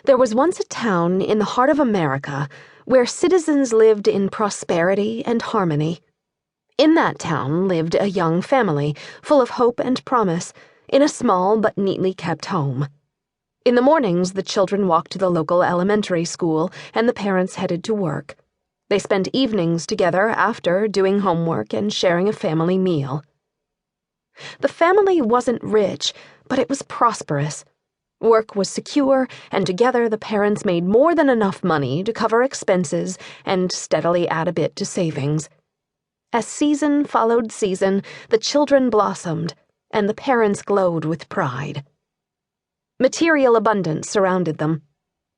There was once a town in the heart of America where citizens lived in prosperity and harmony. In that town lived a young family, full of hope and promise, in a small but neatly kept home. In the mornings, the children walked to the local elementary school, and the parents headed to work. They spent evenings together after doing homework and sharing a family meal. The family wasn't rich, but it was prosperous. Work was secure, and together the parents made more than enough money to cover expenses and steadily add a bit to savings. As season followed season, the children blossomed, and the parents glowed with pride. Material abundance surrounded them.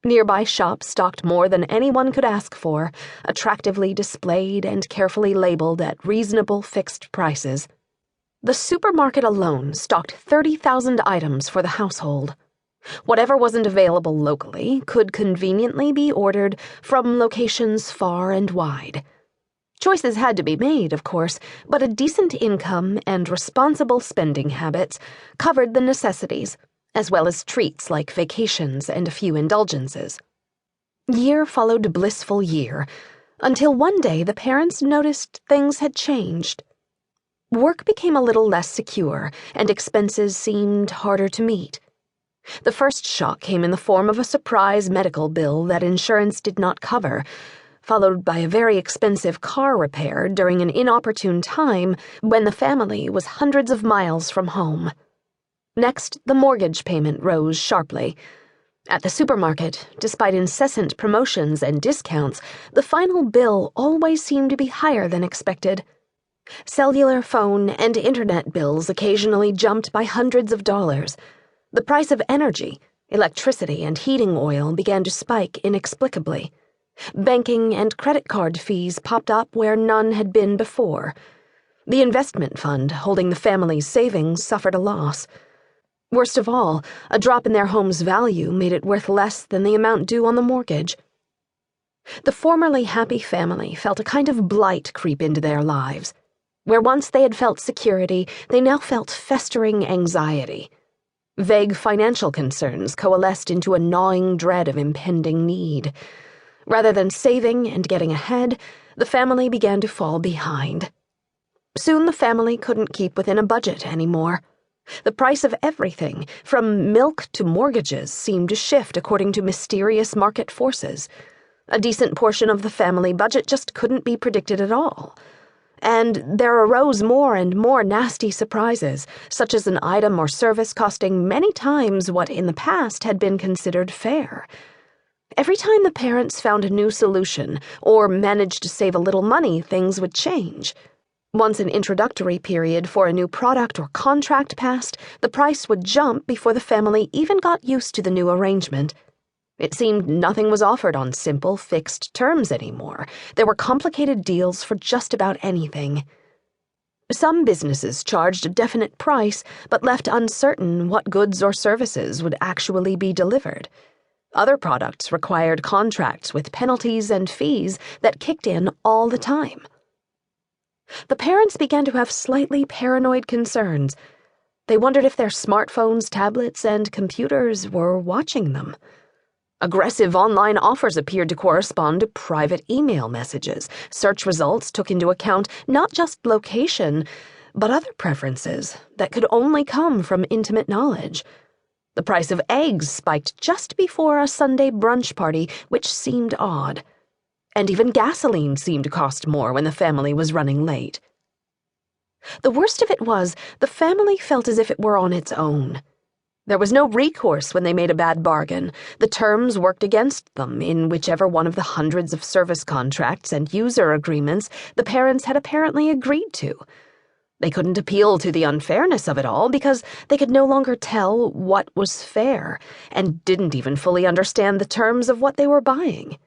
Nearby shops stocked more than anyone could ask for, attractively displayed and carefully labeled at reasonable fixed prices. The supermarket alone stocked 30,000 items for the household. Whatever wasn't available locally could conveniently be ordered from locations far and wide. Choices had to be made, of course, but a decent income and responsible spending habits covered the necessities, as well as treats like vacations and a few indulgences. Year followed blissful year, until one day the parents noticed things had changed. Work became a little less secure, and expenses seemed harder to meet. The first shock came in the form of a surprise medical bill that insurance did not cover, followed by a very expensive car repair during an inopportune time when the family was hundreds of miles from home. Next, the mortgage payment rose sharply. At the supermarket, despite incessant promotions and discounts, the final bill always seemed to be higher than expected. Cellular phone and internet bills occasionally jumped by hundreds of dollars. The price of energy, electricity, and heating oil began to spike inexplicably. Banking and credit card fees popped up where none had been before. The investment fund holding the family's savings suffered a loss. Worst of all, a drop in their home's value made it worth less than the amount due on the mortgage. The formerly happy family felt a kind of blight creep into their lives. Where once they had felt security, they now felt festering anxiety. Vague financial concerns coalesced into a gnawing dread of impending need. Rather than saving and getting ahead, the family began to fall behind. Soon the family couldn't keep within a budget anymore. The price of everything, from milk to mortgages, seemed to shift according to mysterious market forces. A decent portion of the family budget just couldn't be predicted at all. And there arose more and more nasty surprises, such as an item or service costing many times what in the past had been considered fair. Every time the parents found a new solution or managed to save a little money, things would change. Once an introductory period for a new product or contract passed, the price would jump before the family even got used to the new arrangement. It seemed nothing was offered on simple, fixed terms anymore. There were complicated deals for just about anything. Some businesses charged a definite price, but left uncertain what goods or services would actually be delivered. Other products required contracts with penalties and fees that kicked in all the time. The parents began to have slightly paranoid concerns. They wondered if their smartphones, tablets, and computers were watching them. Aggressive online offers appeared to correspond to private email messages. Search results took into account not just location, but other preferences that could only come from intimate knowledge. The price of eggs spiked just before a Sunday brunch party, which seemed odd. And even gasoline seemed to cost more when the family was running late. The worst of it was, the family felt as if it were on its own. There was no recourse when they made a bad bargain. The terms worked against them in whichever one of the hundreds of service contracts and user agreements the parents had apparently agreed to. They couldn't appeal to the unfairness of it all because they could no longer tell what was fair and didn't even fully understand the terms of what they were buying.